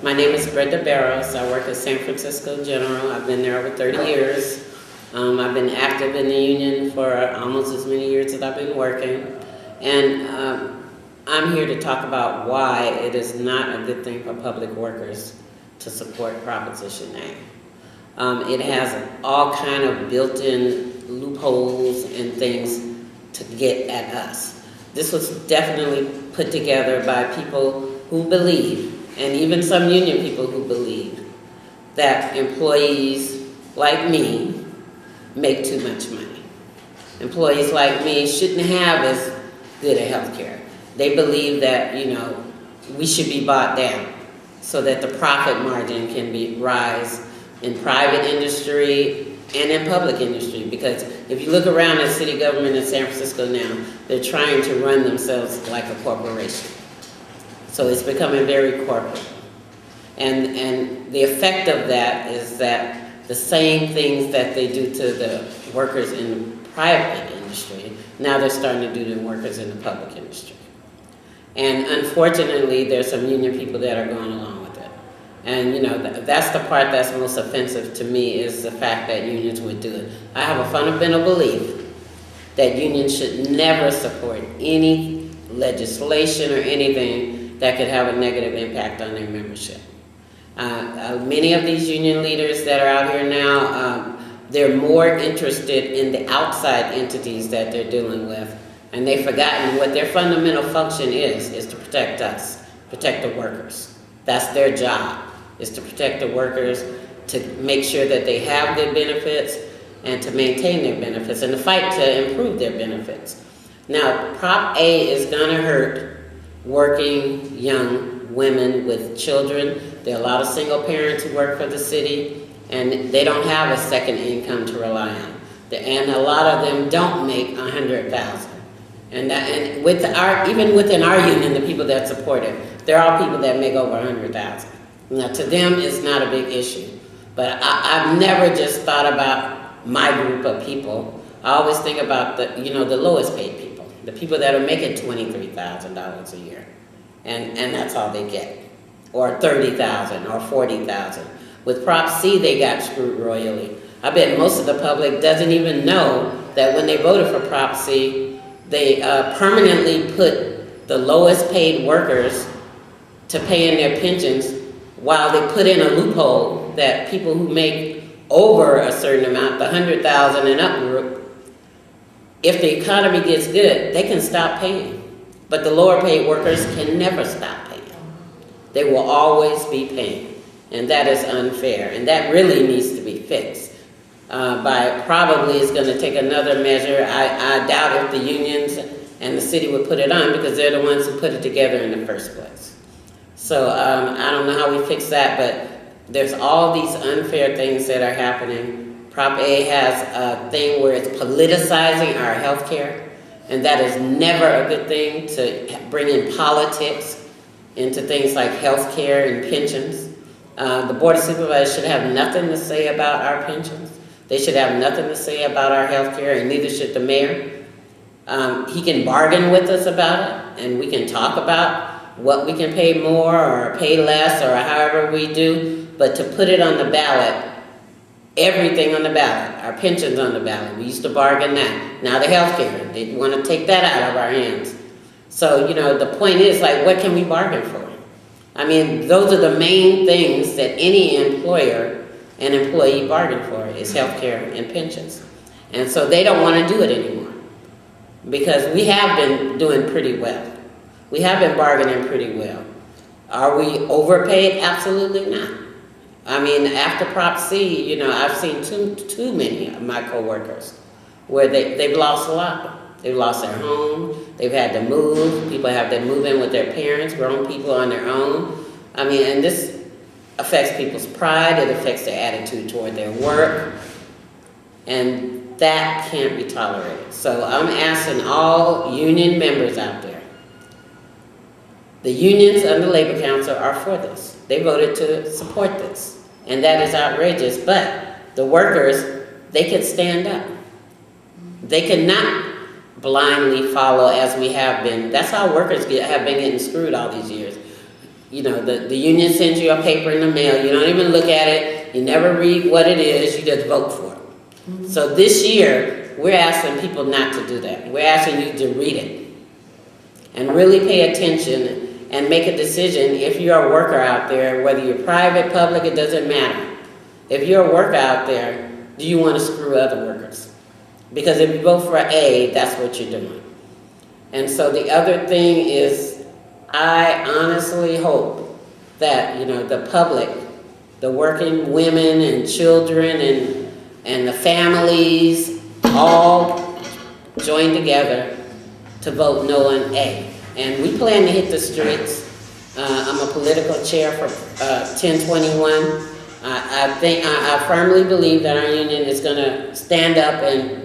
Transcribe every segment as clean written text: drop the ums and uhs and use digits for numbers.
My name is Brenda Barros. I work at San Francisco General. I've been there over 30 years. I've been active in the union for almost as many years as I've been working. And I'm here to talk about why it is not a good thing for public workers to support Proposition A. It has all kind of built-in loopholes and things to get at us. This was definitely put together by people who believe, and even some union people who believe, that employees like me make too much money. Employees like me shouldn't have as good a health care. They believe that, we should be bought down so that the profit margin can rise in private industry and in public industry. Because if you look around at city government in San Francisco now, they're trying to run themselves like a corporation. So it's becoming very corporate. And the effect of that is that the same things that they do to the workers in the private industry, now they're starting to do to the workers in the public industry. And unfortunately, there's some union people that are going along with it. And that's the part that's most offensive to me, is the fact that unions would do it. I have a fundamental belief that unions should never support any legislation or anything that could have a negative impact on their membership. Many of these union leaders that are out here now, they're more interested in the outside entities that they're dealing with, and they've forgotten what their fundamental function is to protect us, protect the workers. That's their job, is to protect the workers, to make sure that they have their benefits and to maintain their benefits and to fight to improve their benefits. Now, Prop A is gonna hurt working young women with children. There are a lot of single parents who work for the city, and they don't have a second income to rely on. And a lot of them don't make $100,000. And even within our union, the people that support it, there are people that make over $100,000. Now, to them, it's not a big issue. But I've never just thought about my group of people. I always think about the lowest paid people. The people that are making $23,000 a year, and that's all they get, or $30,000 or $40,000. With Prop C, they got screwed royally. I bet most of the public doesn't even know that when they voted for Prop C, they permanently put the lowest paid workers to pay in their pensions, while they put in a loophole that people who make over a certain amount, the $100,000 and up group, if the economy gets good, they can stop paying. But the lower paid workers can never stop paying. They will always be paying. And that is unfair. And that really needs to be fixed. Probably is going to take another measure. I doubt if the unions and the city would put it on, because they're the ones who put it together in the first place. So I don't know how we fix that, but there's all these unfair things that are happening. Prop A has a thing where it's politicizing our health care, and that is never a good thing, to bring in politics into things like health care and pensions. The Board of Supervisors should have nothing to say about our pensions. They should have nothing to say about our health care, and neither should the mayor. He can bargain with us about it, and we can talk about what we can pay more or pay less or however we do, but to put it on the ballot, everything on the ballot, our pensions on the ballot. We used to bargain that. Now the health care, they want to take that out of our hands. So, the point is, what can we bargain for? I mean, those are the main things that any employer and employee bargain for, is health care and pensions. And so they don't want to do it anymore, because we have been doing pretty well. We have been bargaining pretty well. Are we overpaid? Absolutely not. I mean, after Prop C, I've seen too many of my coworkers where they've lost a lot. They've lost their home. They've had to move. People have to move in with their parents, grown people on their own. I mean, and this affects people's pride. It affects their attitude toward their work. And that can't be tolerated. So I'm asking all union members out there. The unions and the Labor Council are for this. They voted to support this. And that is outrageous. But the workers, they can stand up. They cannot blindly follow as we have been. That's how workers have been getting screwed all these years. you know, the union sends you a paper in the mail. You don't even look at it. You never read what it is. You just vote for it. Mm-hmm. So this year, we're asking people not to do that. We're asking you to read it and really pay attention and make a decision. If you're a worker out there, whether you're private, public, it doesn't matter. If you're a worker out there, do you want to screw other workers? Because if you vote for A, that's what you're doing. And so the other thing is, I honestly hope that, you know, the public, the working women and children and the families all join together to vote no on A. And we plan to hit the streets. I'm a political chair for 1021. I firmly believe that our union is going to stand up and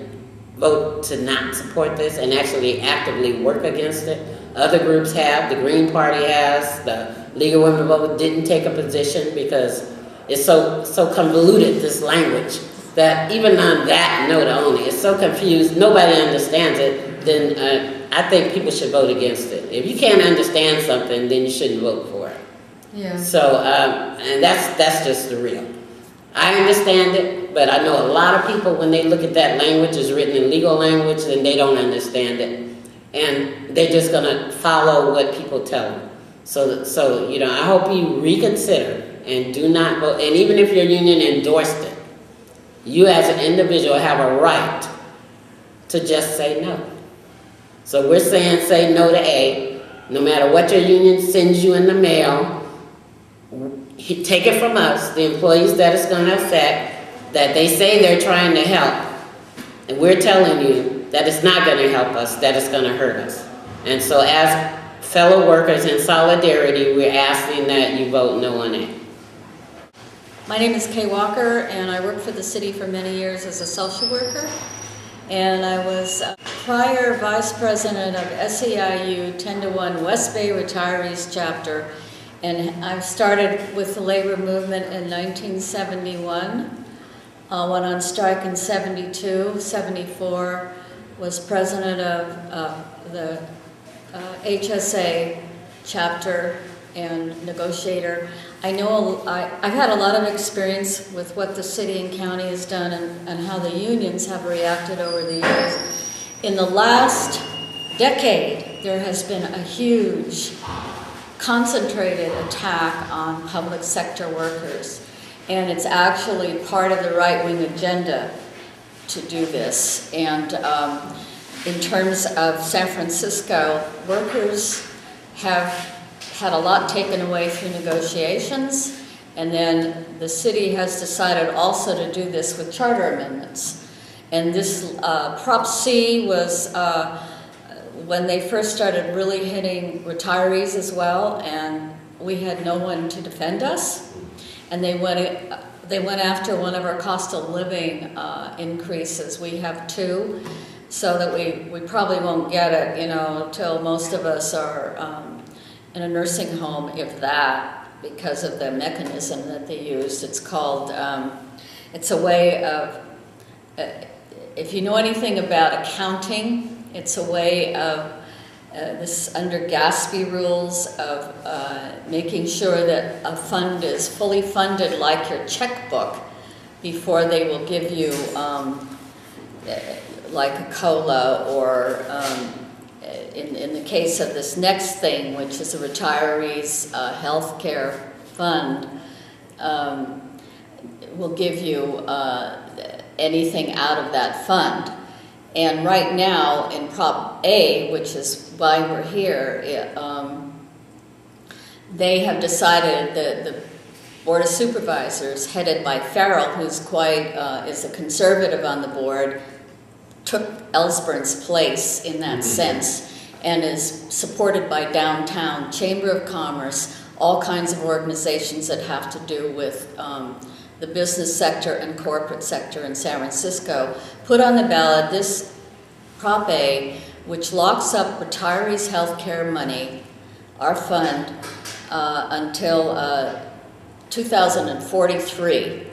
vote to not support this and actually actively work against it. Other groups have, the Green Party has, the League of Women Vote didn't take a position because it's so convoluted, this language, that even on that note only, it's so confused, nobody understands it, then I think people should vote against it. If you can't understand something, then you shouldn't vote for it. Yeah. So, and that's just the real. I understand it, but I know a lot of people, when they look at that language, is written in legal language, and they don't understand it. And they're just going to follow what people tell them. So, you know, I hope you reconsider and do not vote. And even if your union endorsed it, you as an individual have a right to just say no. So we're saying say no to A. No matter what your union sends you in the mail, take it from us, the employees that it's going to affect, that they say they're trying to help. And we're telling you that it's not going to help us, that it's going to hurt us. And so as fellow workers in solidarity, we're asking that you vote no on A. My name is Kay Walker, and I worked for the city for many years as a social worker. And I was prior Vice President of SEIU 10-1 West Bay Retirees Chapter. And I started with the labor movement in 1971, went on strike in 72, 74, was president of the HSA chapter and negotiator. I know I've had a lot of experience with what the city and county has done and how the unions have reacted over the years. In the last decade, there has been a huge concentrated attack on public sector workers, and it's actually part of the right-wing agenda to do this. And in terms of San Francisco, workers have had a lot taken away through negotiations, and then the city has decided also to do this with charter amendments. And this Prop C was when they first started really hitting retirees as well, and we had no one to defend us. And they went after one of our cost of living increases. We have two, so that we probably won't get it, you know, till most of us are in a nursing home, if that, because of the mechanism that they used. It's called, it's a way of, if you know anything about accounting, it's a way of, this under GASP rules of making sure that a fund is fully funded like your checkbook before they will give you like a COLA or in the case of this next thing, which is a retirees health care fund, will give you anything out of that fund. And right now, in Prop A, which is why we're here, they have decided that the Board of Supervisors, headed by Farrell, who's quite, is a conservative on the board, took Ellsburn's place in that sense, and is supported by Downtown Chamber of Commerce, all kinds of organizations that have to do with the business sector and corporate sector in San Francisco, put on the ballot this Prop A, which locks up retirees' health care money, our fund, until 2043.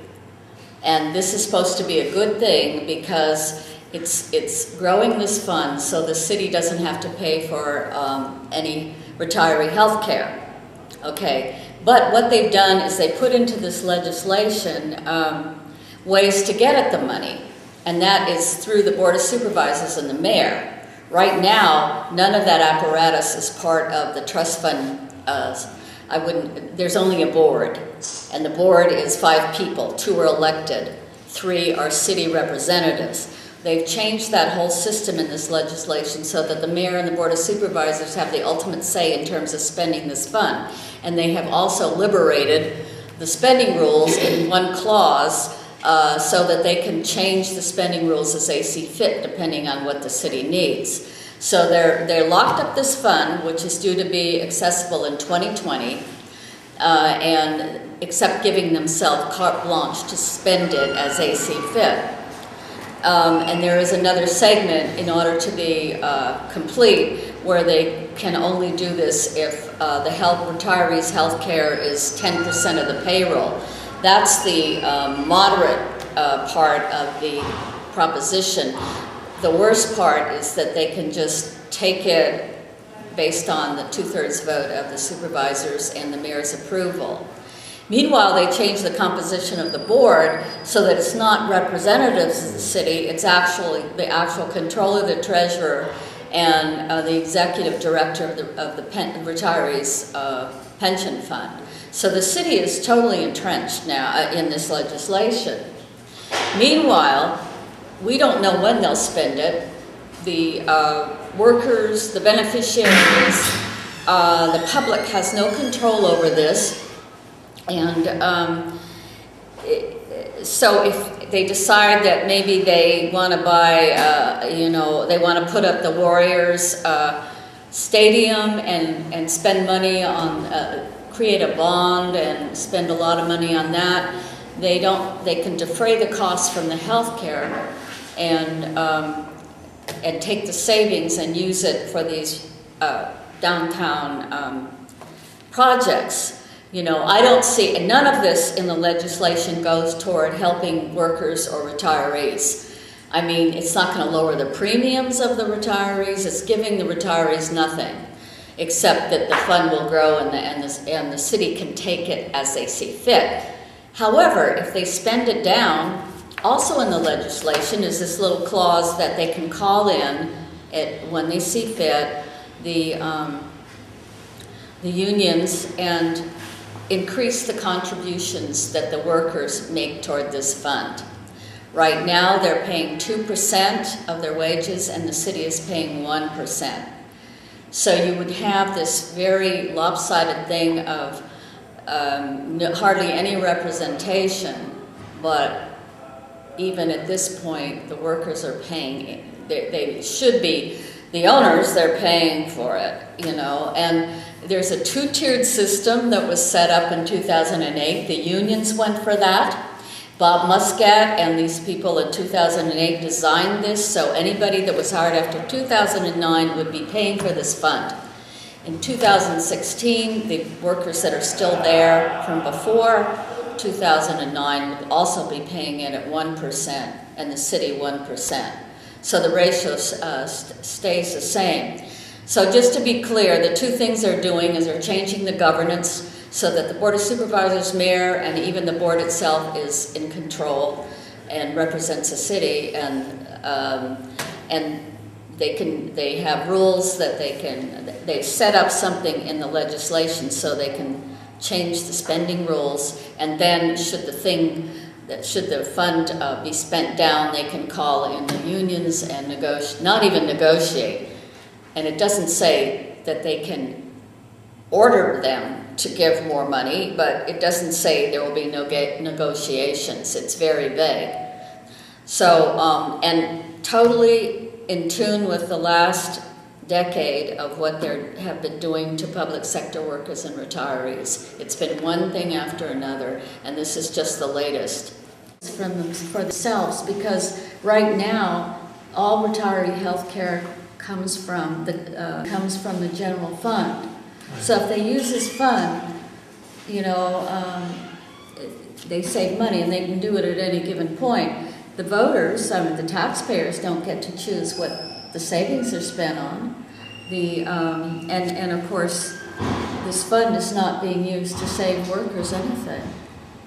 And this is supposed to be a good thing because it's growing this fund so the city doesn't have to pay for any retiree health care. Okay, but what they've done is they put into this legislation ways to get at the money, and that is through the Board of Supervisors and the mayor. Right now, none of that apparatus is part of the trust fund. There's only a board, and the board is 5 people. 2 are elected, 3 are city representatives. They've changed that whole system in this legislation so that the mayor and the Board of Supervisors have the ultimate say in terms of spending this fund. And they have also liberated the spending rules in one clause so that they can change the spending rules as they see fit, depending on what the city needs. So they're locked up this fund, which is due to be accessible in 2020, and except giving themselves carte blanche to spend it as they see fit. And there is another segment in order to be complete where they can only do this if the retirees' health care is 10% of the payroll. That's the moderate part of the proposition. The worst part is that they can just take it based on the 2/3 vote of the supervisors and the mayor's approval. Meanwhile, they changed the composition of the board so that it's not representatives of the city, it's actually the actual controller, the treasurer, and the executive director of the retirees' pension fund. So the city is totally entrenched now in this legislation. Meanwhile, we don't know when they'll spend it. The workers, the beneficiaries, the public has no control over this. And so if they decide that maybe they want to buy, they want to put up the Warriors stadium and spend money on, create a bond and spend a lot of money on that, they can defray the costs from the health care and take the savings and use it for these downtown projects. I don't see, and none of this in the legislation goes toward helping workers or retirees. I mean, it's not going to lower the premiums of the retirees. It's giving the retirees nothing, except that the fund will grow and the city can take it as they see fit. However, if they spend it down, also in the legislation is this little clause that they can call in when they see fit the unions and increase the contributions that the workers make toward this fund. Right now, they're paying 2% of their wages, and the city is paying 1%. So you would have this very lopsided thing of hardly any representation, but even at this point, the workers are paying. They should be, the owners, they're paying for it, and there's a 2-tiered system that was set up in 2008. The unions went for that. Bob Muscat and these people in 2008 designed this, so anybody that was hired after 2009 would be paying for this fund. In 2016, the workers that are still there from before 2009 would also be paying it at 1%, and the city 1%. So the ratio stays the same. So just to be clear, the 2 things they're doing is they're changing the governance so that the Board of Supervisors, mayor, and even the board itself is in control and represents the city, and they have rules that they've set up something in the legislation so they can change the spending rules, and then should the fund be spent down, they can call in the unions and not even negotiate. And it doesn't say that they can order them to give more money, but it doesn't say there will be no negotiations. It's very vague. So, and totally in tune with the last decade of what they have been doing to public sector workers and retirees. It's been one thing after another, and this is just the latest. For themselves, because right now, all retiree health care comes from the general fund. So if they use this fund, they save money, and they can do it at any given point. The voters, the taxpayers, don't get to choose what the savings are spent on. And of course, this fund is not being used to save workers anything.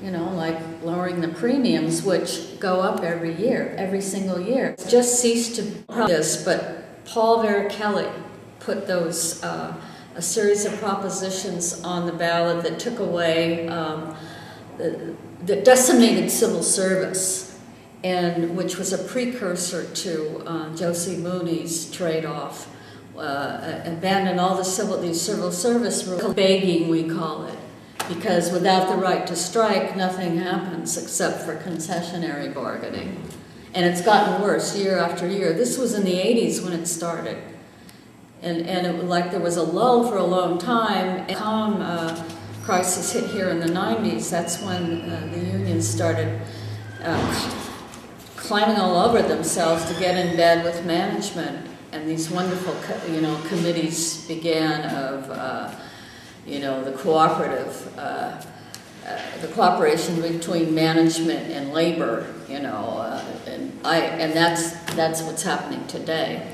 You know, like lowering the premiums, which go up every year, every single year. It just ceased to this, but Paul Kelly put those, a series of propositions on the ballot that took away, that decimated civil service, and which was a precursor to Josie Mooney's trade-off. Abandon all these civil service rules, begging we call it, because without the right to strike, nothing happens except for concessionary bargaining. And it's gotten worse year after year. This was in the 80s when it started. And it was like there was a lull for a long time. The crisis hit here in the 90s. That's when the unions started climbing all over themselves to get in bed with management. And these wonderful, committees began of, the cooperation between management and labor, and that's what's happening today.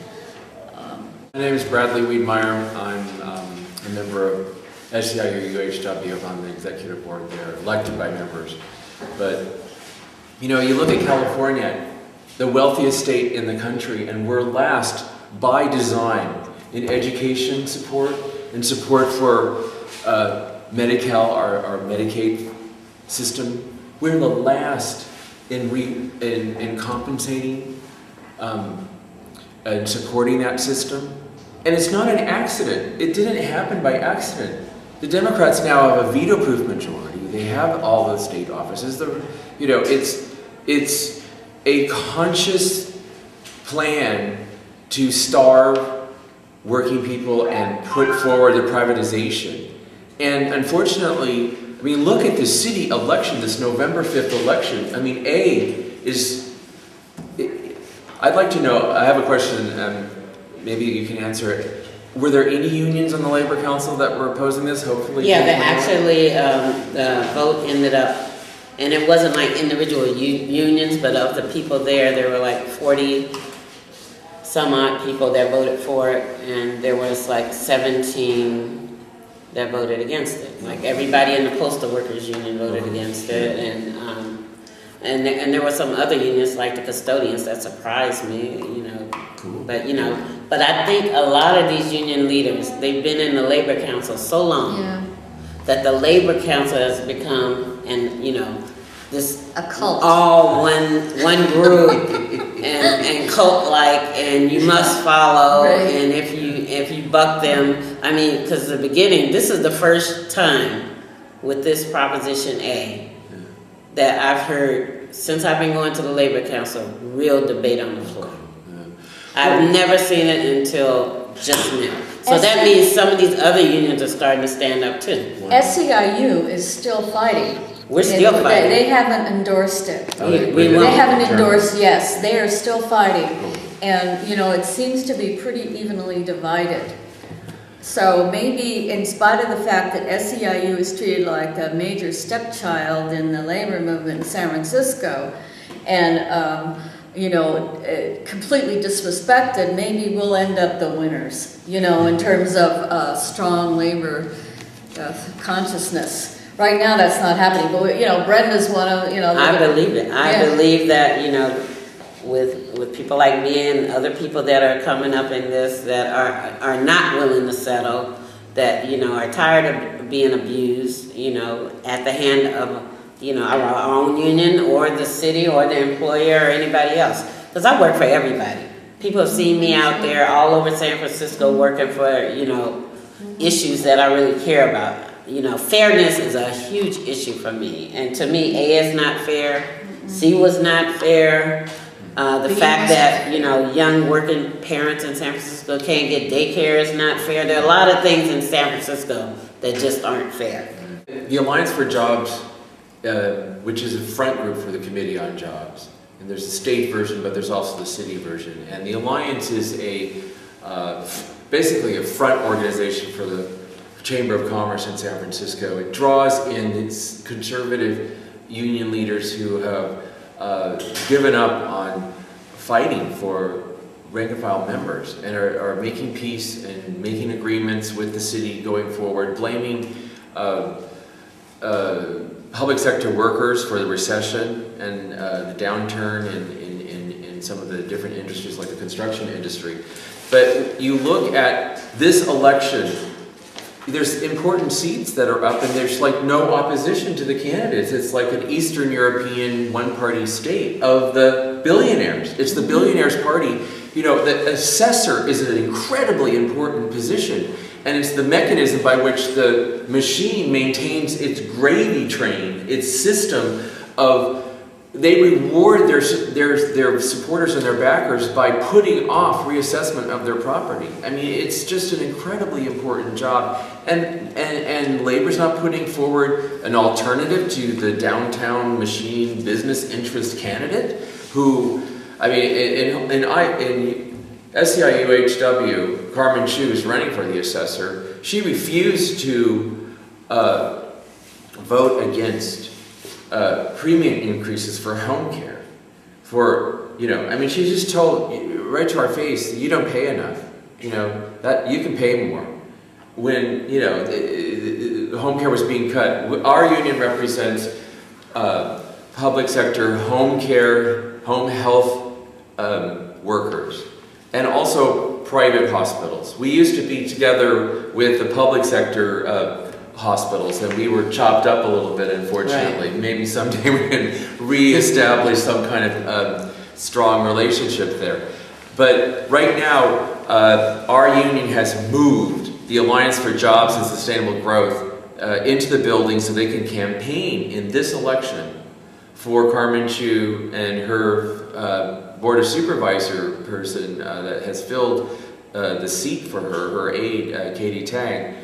My name is Bradley Weidemeir. I'm a member of SEIU UHW. I'm on the executive board there, elected by members. But, you look at California, the wealthiest state in the country, and we're last by design in education support and support for Medi-Cal, our Medicaid system. We're the last in compensating and supporting that system. And it's not an accident. It didn't happen by accident. The Democrats now have a veto-proof majority. They have all the state offices. It's a conscious plan to starve working people and put forward the privatization. And unfortunately, look at the city election, this November 5th election. I'd like to know, I have a question, maybe you can answer it. Were there any unions on the Labor Council that were opposing this? Hopefully. Yeah, the vote ended up, and it wasn't like individual unions, but of the people there were like 40 some odd people that voted for it, and there was like 17 that voted against it. Like everybody in the Postal Workers Union voted against it, and there were some other unions like the custodians that surprised me, Cool. But I think a lot of these union leaders, they've been in the Labor Council so long that the Labor Council has become, this a cult. All one group and cult-like, and you must follow, right. And if you buck them, because the beginning, this is the first time with this Proposition A that I've heard, since I've been going to the Labor Council, real debate on the floor. I've never seen it until just now. So that means some of these other unions are starting to stand up too. SEIU is still fighting. We're still fighting. They haven't endorsed it. We They haven't endorsed, yes, they are still fighting. And, it seems to be pretty evenly divided. So maybe in spite of the fact that SEIU is treated like a major stepchild in the labor movement in San Francisco, and completely disrespected, maybe we'll end up the winners, in terms of strong labor consciousness. Right now that's not happening, but Brenda's one of, I believe it. I believe that, with people like me and other people that are coming up in this that are not willing to settle, that, are tired of being abused, at the hand of our own union or the city or the employer or anybody else. Because I work for everybody. People have seen me out there all over San Francisco working for, issues that I really care about. Fairness is a huge issue for me. And to me, A is not fair. C was not fair. The fact that, young working parents in San Francisco can't get daycare is not fair. There are a lot of things in San Francisco that just aren't fair. The Alliance for Jobs, which is a front group for the Committee on Jobs, and there's the state version, but there's also the city version. And the Alliance is basically a front organization for the Chamber of Commerce in San Francisco. It draws in its conservative union leaders who have given up on fighting for rank and file members and are making peace and making agreements with the city going forward, blaming public sector workers for the recession and the downturn in some of the different industries like the construction industry. But you look at this election, there's important seats that are up and there's like no opposition to the candidates. It's like an Eastern European one-party state of the billionaires. It's the billionaires' party. You know, the assessor is an incredibly important position, and it's the mechanism by which the machine maintains its gravy train, its system of, they reward their supporters and their backers by putting off reassessment of their property. I mean, it's just an incredibly important job. And Labor's not putting forward an alternative to the downtown machine business interest candidate who, I mean, in SEIU UHW, Carmen Chu is running for the assessor. She refused to vote against premium increases for home care. For, you know, I mean, she just told, right to our face, you don't pay enough. You know, that you can pay more. When, you know, the home care was being cut, our union represents public sector home care, home health workers, and also private hospitals. We used to be together with the public sector hospitals, and we were chopped up a little bit, unfortunately. Right. Maybe someday we can re-establish some kind of strong relationship there. But right now, our union has moved the Alliance for Jobs and Sustainable Growth into the building so they can campaign in this election for Carmen Chu and her Board of Supervisor person that has filled the seat for her aide, Katie Tang,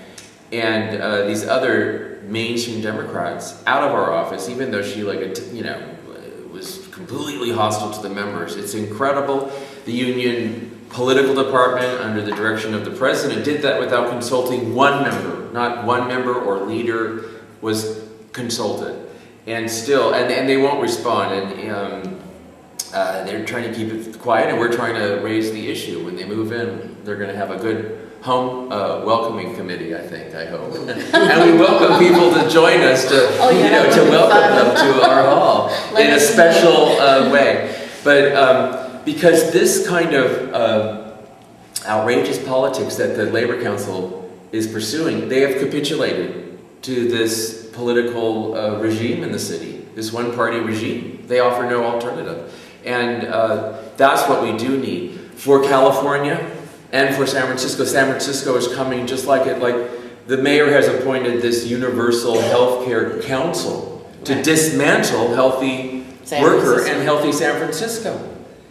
and these other mainstream Democrats out of our office, even though she, was completely hostile to the members. It's incredible. The union political department, under the direction of the president, did that without consulting one member. Not one member or leader was consulted. And still, and they won't respond. And they're trying to keep it quiet, and we're trying to raise the issue. When they move in, they're going to have a good home welcoming committee, I think, I hope. And we welcome people to join us to, to welcome them to our hall in a special way. But because this kind of outrageous politics that the Labor Council is pursuing, they have capitulated to this political regime in the city, this one-party regime. They offer no alternative. And that's what we do need. For California and for San Francisco, San Francisco is coming just like the mayor has appointed this universal health care council to dismantle Healthy Worker and Healthy San Francisco.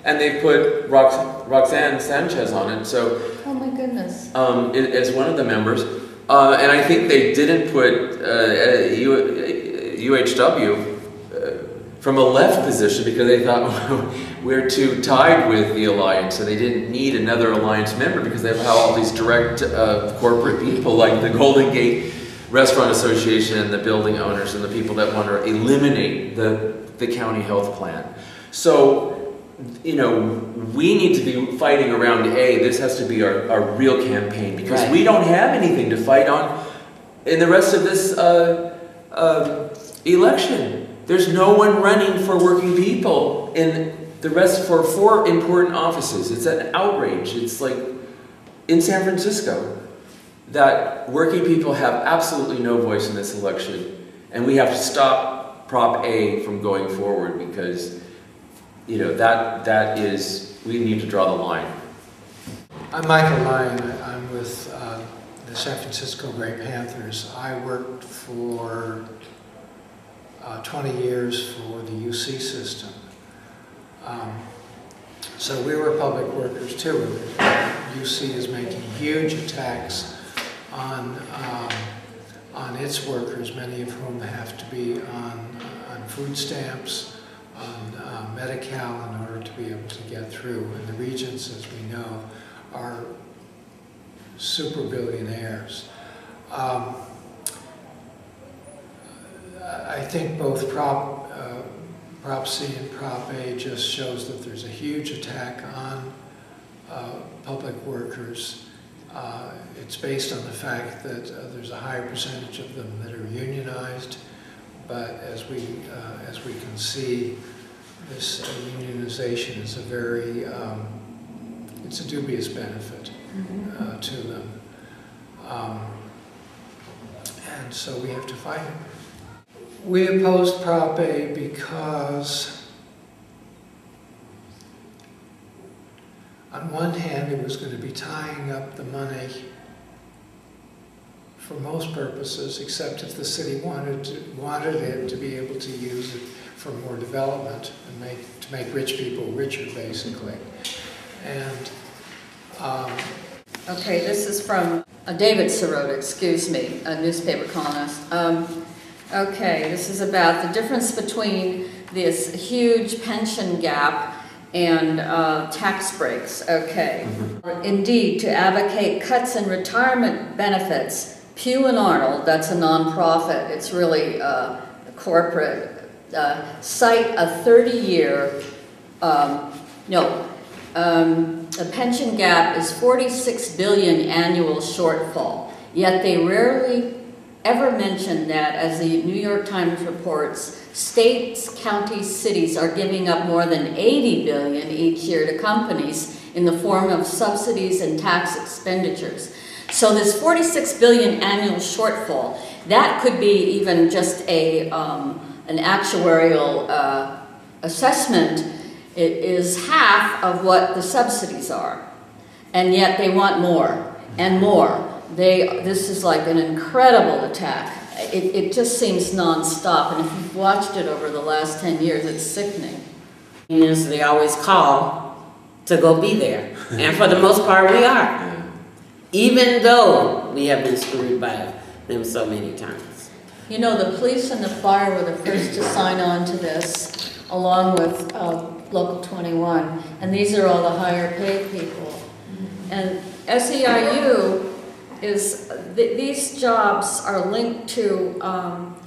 And they put Roxanne Sanchez on it, so... Oh my goodness. As one of the members. And I think they didn't put UHW from a left position because they thought, well, we're too tied with the alliance, and they didn't need another alliance member because they have all these direct corporate people like the Golden Gate Restaurant Association and the building owners and the people that want to eliminate the county health plan. So, we need to be fighting around this has to be our real campaign, because we don't have anything to fight on in the rest of this election. There's no one running for working people in the rest for 4 important offices. It's an outrage. It's like in San Francisco that working people have absolutely no voice in this election, and we have to stop Prop A from going forward because that is, we need to draw the line. I'm Michael Lyons. I'm with the San Francisco Gray Panthers. I worked for 20 years for the UC system. So we were public workers too. UC is making huge attacks on its workers, many of whom have to be on food stamps, on Medi-Cal in order to be able to get through. And the regents, as we know, are super billionaires. I think both Prop C and Prop A just shows that there's a huge attack public workers. It's based on the fact that there's a higher percentage of them that are unionized, but as we can see, this unionization is a very, it's a dubious benefit to them. And so we have to fight it. We opposed Prop A because on one hand, it was going to be tying up the money for most purposes, except if the city wanted it to be able to use it for more development and to make rich people richer, basically. And Okay, this is from David Sirota, excuse me, a newspaper columnist. Okay, this is about the difference between this huge pension gap and tax breaks. Okay. Indeed, to advocate cuts in retirement benefits, Pew and Arnold, that's a nonprofit, it's really corporate, cite a 30-year, the pension gap is $46 billion annual shortfall, yet they rarely ever mention that, as the New York Times reports, states, counties, cities are giving up more than $80 billion each year to companies in the form of subsidies and tax expenditures. So this $46 billion annual shortfall, that could be even just an actuarial assessment. It is half of what the subsidies are, and yet they want more and more. This is like an incredible attack. It just seems nonstop, and if you've watched it over the last 10 years, it's sickening. Unions, they always call to go be there, and for the most part, we are. Even though we have been screwed by them so many times. You know, the police and the fire were the first to sign on to this, along with Local 21, and these are all the higher paid people. And SEIU is, these jobs are linked to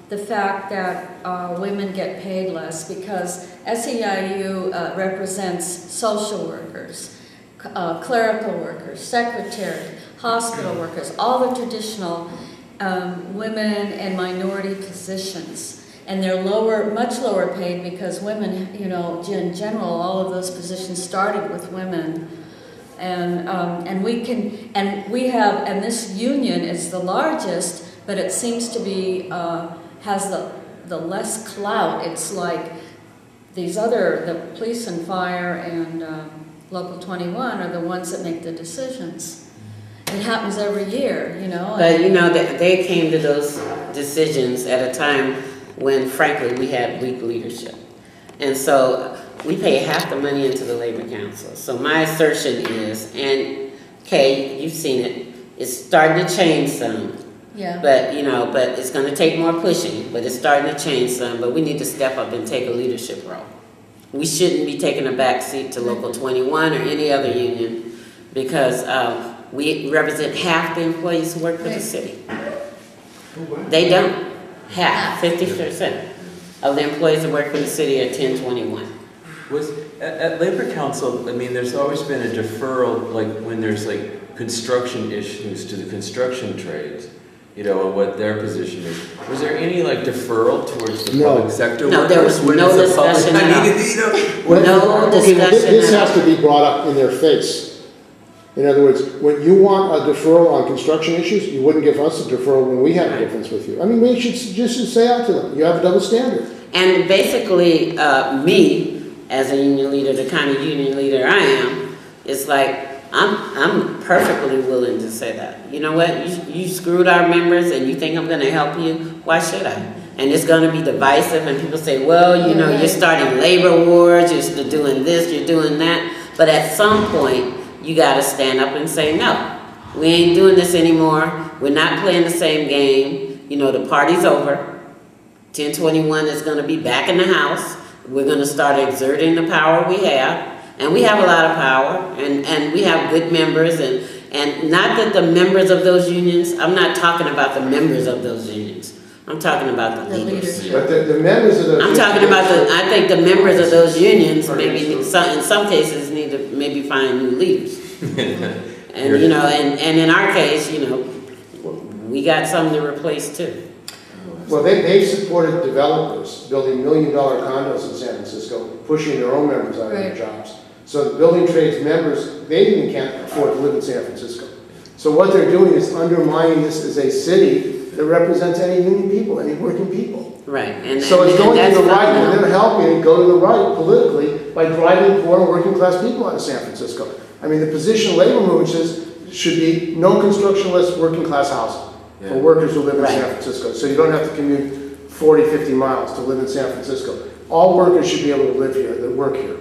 the fact that women get paid less, because SEIU represents social workers, clerical workers, secretary, hospital workers, all the traditional women and minority positions. And they're much lower paid, because women, you know, in general, all of those positions started with women. And this union is the largest, but it seems to be, has the less clout. It's like these the police and fire and Local 21 are the ones that make the decisions. It happens every year, you know. But you know, they came to those decisions at a time when, frankly, we had weak leadership. And so we pay half the money into the Labor Council. So my assertion is, and Kay, you've seen it, it's starting to change some. Yeah. But, you know, but it's going to take more pushing, but it's starting to change some. But we need to step up and take a leadership role. We shouldn't be taking a back seat to Local 21 or any other union, because we represent half the employees who work for the city. They don't. Half, 50% of the employees that work for the city are 1021. At Labor Council, I mean, there's always been a deferral, like when there's like construction issues to the construction trades, you know, and what their position is. Was there any like deferral towards the public sector? No, there was no discussion at all. No discussion. This has to be brought up in their face. In other words, when you want a deferral on construction issues, you wouldn't give us a deferral when we have a difference with you. I mean, we should just say out to them, you have a double standard. And basically, me, as a union leader, the kind of union leader I am, it's like, I'm perfectly willing to say that. You know what, you screwed our members and you think I'm going to help you? Why should I? And it's going to be divisive, and people say, well, you know, you're starting labor wars, you're doing this, you're doing that. But at some point, you got to stand up and say, no, we ain't doing this anymore. We're not playing the same game. You know, the party's over. 1021 is going to be back in the house. We're going to start exerting the power we have. And we have a lot of power, and we have good members. And not that the members of those unions, I'm not talking about the members of those unions. I'm talking about the leaders. But the members of those I'm talking about I think the members of those unions maybe in some cases need to maybe find new leaders. And, you know, and in our case, you know, we got some to replace too. Well, they've supported developers building $1 million condos in San Francisco, pushing their own members out of their jobs. So the building trades members, they even can't afford to live in San Francisco. So what they're doing is undermining this as a city that represents any union people, any working people. Right. And So it's going to the right, fundamental. and they're helping it go to the right politically by driving poor and working class people out of San Francisco. I mean, the position labor movement says should be no construction-less working class housing for workers who live in San Francisco. So you don't have to commute 40, 50 miles to live in San Francisco. All workers should be able to live here, that work here.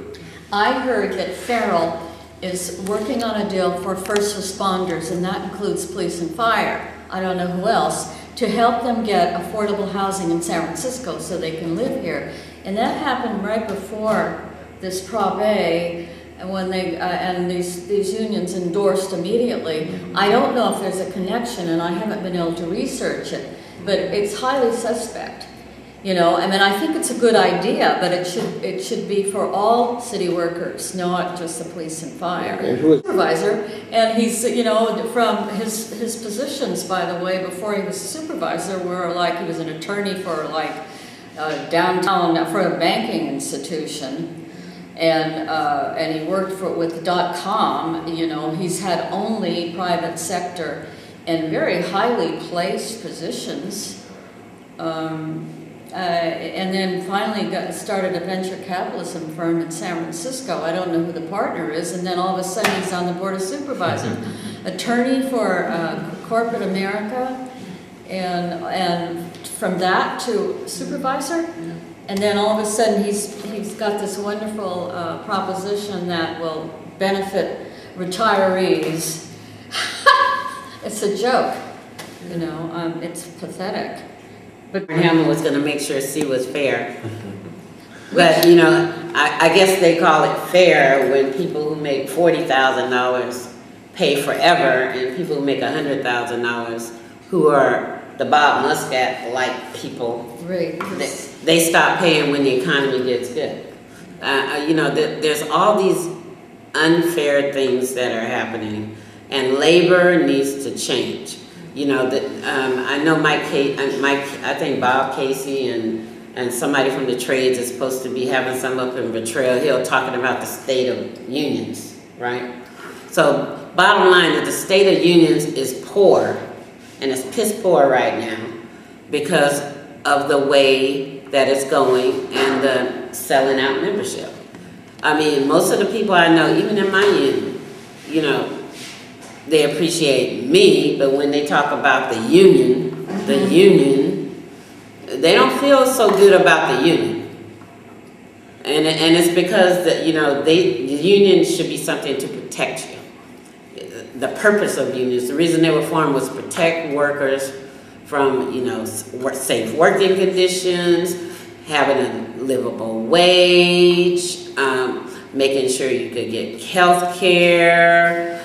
I heard that Farrell is working on a deal for first responders, and that includes police and fire, I don't know who else, to help them get affordable housing in San Francisco so they can live here. And that happened right before this Prop A, and when they and these unions endorsed immediately. I don't know if there's a connection, and I haven't been able to research it, but it's highly suspect. You know, I mean, I think it's a good idea, but it should be for all city workers, not just the police and fire. And who is Supervisor, and he's, you know, from his positions, by the way, before he was a supervisor, were like he was an attorney for like downtown for a banking institution, and he worked with .com. You know, he's had only private sector and very highly placed positions. And then finally started a venture capitalism firm in San Francisco. I don't know who the partner is, and then all of a sudden he's on the board of supervisors. Attorney for corporate America, and from that to supervisor, and then all of a sudden he's got this wonderful proposition that will benefit retirees. It's a joke, you know. It's pathetic. But Hamlin was going to make sure C was fair. But, you know, I guess they call it fair when people who make $40,000 pay forever and people who make $100,000 who are the Bob Muscat-like people, Right. they stop paying when the economy gets good. You know, there's all these unfair things that are happening, and labor needs to change. You know, I know I think Bob Casey and somebody from the trades is supposed to be having some up in Betrayal Hill talking about the state of unions, right? So bottom line is the state of unions is poor, and it's piss poor right now because of the way that it's going and the selling out membership. I mean, most of the people I know, even in my union, you know, they appreciate me, but when they talk about the union, they don't feel so good about the union. And it's because you know, the union should be something to protect you. The purpose of unions, the reason they were formed was to protect workers from, you know, safe working conditions, having a livable wage, making sure you could get health care,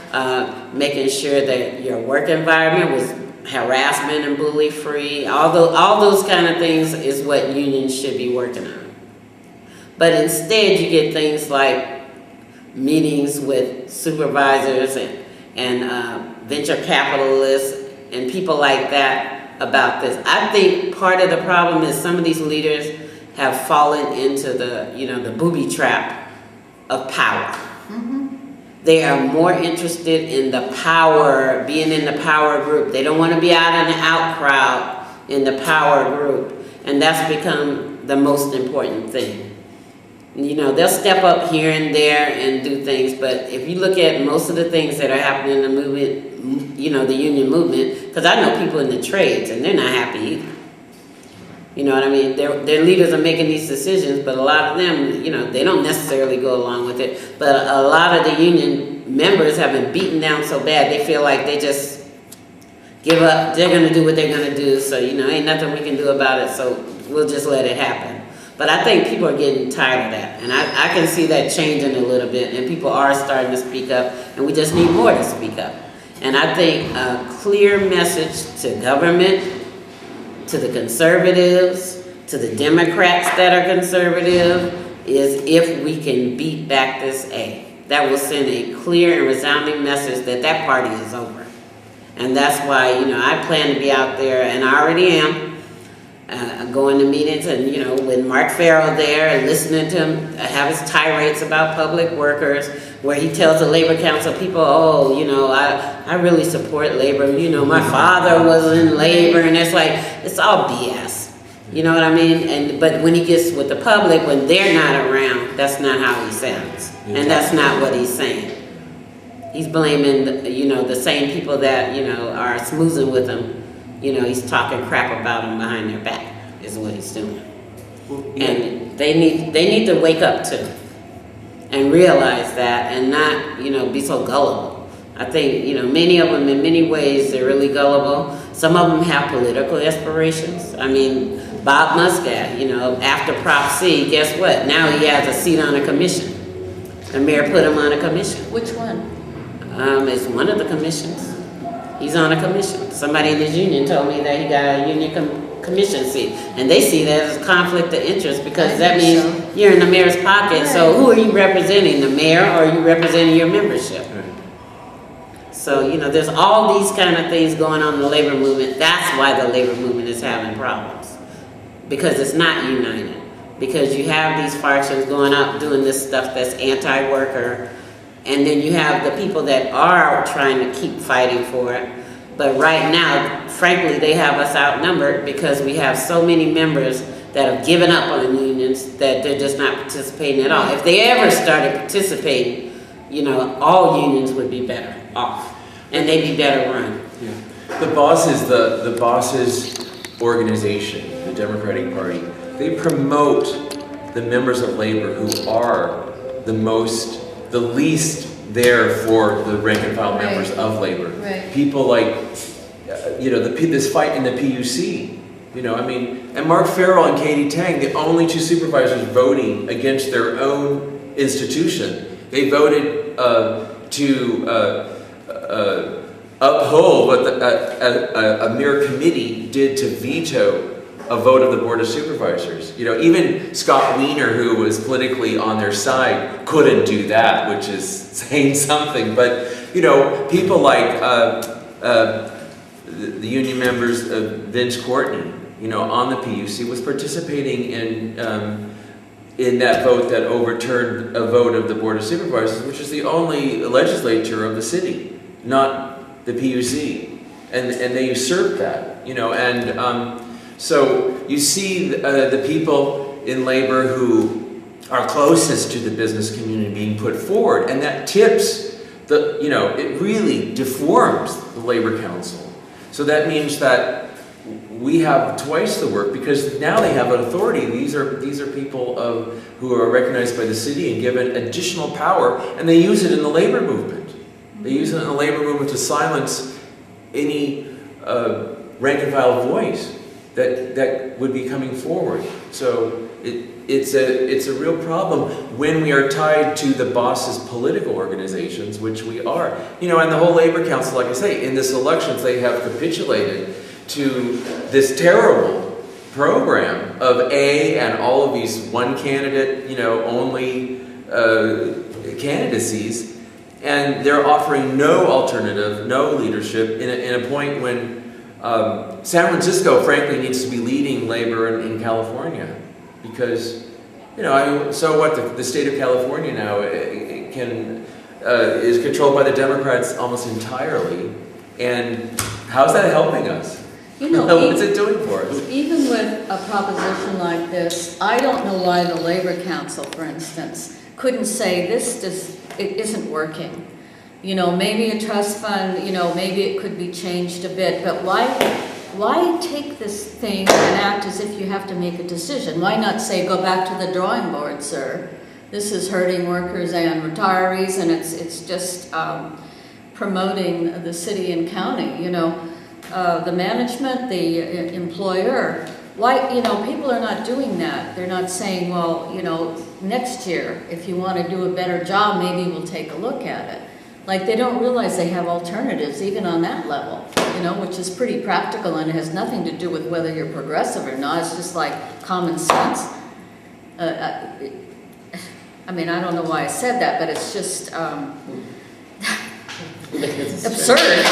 making sure that your work environment was harassment and bully free. All those kind of things is what unions should be working on. But instead you get things like meetings with supervisors and venture capitalists and people like that about this. I think part of the problem is some of these leaders have fallen into the, you know, the booby trap of power. They are more interested in the power, being in the power group. They don't want to be out in the out crowd in the power group. And that's become the most important thing. You know, they'll step up here and there and do things, but if you look at most of the things that are happening in the movement, you know, the union movement, because I know people in the trades and they're not happy either. You know what I mean? Their leaders are making these decisions, but a lot of them, you know, they don't necessarily go along with it. But a lot of the union members have been beaten down so bad, they feel like they just give up. They're going to do what they're going to do, so, you know, ain't nothing we can do about it, so we'll just let it happen. But I think people are getting tired of that, and I can see that changing a little bit, and people are starting to speak up, and we just need more to speak up. And I think a clear message to government, to the conservatives, to the Democrats that are conservative, is if we can beat back this A. that will send a clear and resounding message that that party is over. And that's why, you know, I plan to be out there, and I already am, going to meetings and, you know, with Mark Farrell there and listening to him have his tirades about public workers, where he tells the Labor Council people, oh, you know, I really support labor. You know, my father was in labor, and it's like, it's all BS. You know what I mean? But when he gets with the public, when they're not around, that's not how he sounds. And that's not what he's saying. He's blaming, you know, the same people that, you know, are smoozing with him. You know, he's talking crap about them behind their back, is what he's doing. And they need to wake up too and realize that, and not, you know, be so gullible. I think, you know, many of them in many ways, they're really gullible. Some of them have political aspirations. I mean, Bob Muscat, you know, after Prop C, guess what? Now he has a seat on a commission. The mayor put him on a commission. Which one? It's one of the commissions. He's on a commission. Somebody in his union told me that he got a union commission seat. And they see that as a conflict of interest, because that means you're in the mayor's pocket. Right. So who are you representing, the mayor, or are you representing your membership? Right. So, you know, there's all these kind of things going on in the labor movement. That's why the labor movement is having problems. Because it's not united. Because you have these factions going out doing this stuff that's anti-worker. And then you have the people that are trying to keep fighting for it. But right now, frankly, they have us outnumbered, because we have so many members that have given up on unions that they're just not participating at all. If they ever started participating, you know, all unions would be better off, and they'd be better run. Yeah. The bosses organization, the Democratic Party, they promote the members of labor who are the least there for the rank and file members of labor. Right. People like, you know, this fight in the PUC. You know, I mean, and Mark Farrell and Katie Tang, the only two supervisors voting against their own institution. They voted to uphold what a mere committee did to veto a vote of the Board of Supervisors. You know, even Scott Wiener, who was politically on their side, couldn't do that, which is saying something. But, you know, people like the union members, Vince Courtney, you know, on the PUC, was participating in that vote that overturned a vote of the Board of Supervisors, which is the only legislature of the city, not the PUC. And they usurped that, you know, and so you see the people in labor who are closest to the business community being put forward, and that tips the, you know, it really deforms the Labor Council. So that means that we have twice the work, because now they have an authority. These are people who are recognized by the city and given additional power, and they use it in the labor movement. They use it in the labor movement to silence any rank and file voice that would be coming forward. So it's a real problem when we are tied to the boss's political organizations, which we are. You know, and the whole Labor Council, like I say, in this elections, they have capitulated to this terrible program of and all of these one candidate, you know, only candidacies, and they're offering no alternative, no leadership in a point when San Francisco, frankly, needs to be leading labor in California, because, you know, I mean, so what? The state of California now is controlled by the Democrats almost entirely, and how's that helping us? You know, what's it doing for us? Even with a proposition like this, I don't know why the Labor Council, for instance, couldn't say it isn't working. You know, maybe a trust fund, you know, maybe it could be changed a bit, but why take this thing and act as if you have to make a decision? Why not say, go back to the drawing board, sir? This is hurting workers and retirees, and it's just promoting the city and county, you know. The management, the employer, why, you know, people are not doing that. They're not saying, well, you know, next year, if you want to do a better job, maybe we'll take a look at it. Like, they don't realize they have alternatives even on that level, you know, which is pretty practical, and it has nothing to do with whether you're progressive or not. It's just like common sense. I mean, I don't know why I said that, but it's just absurd.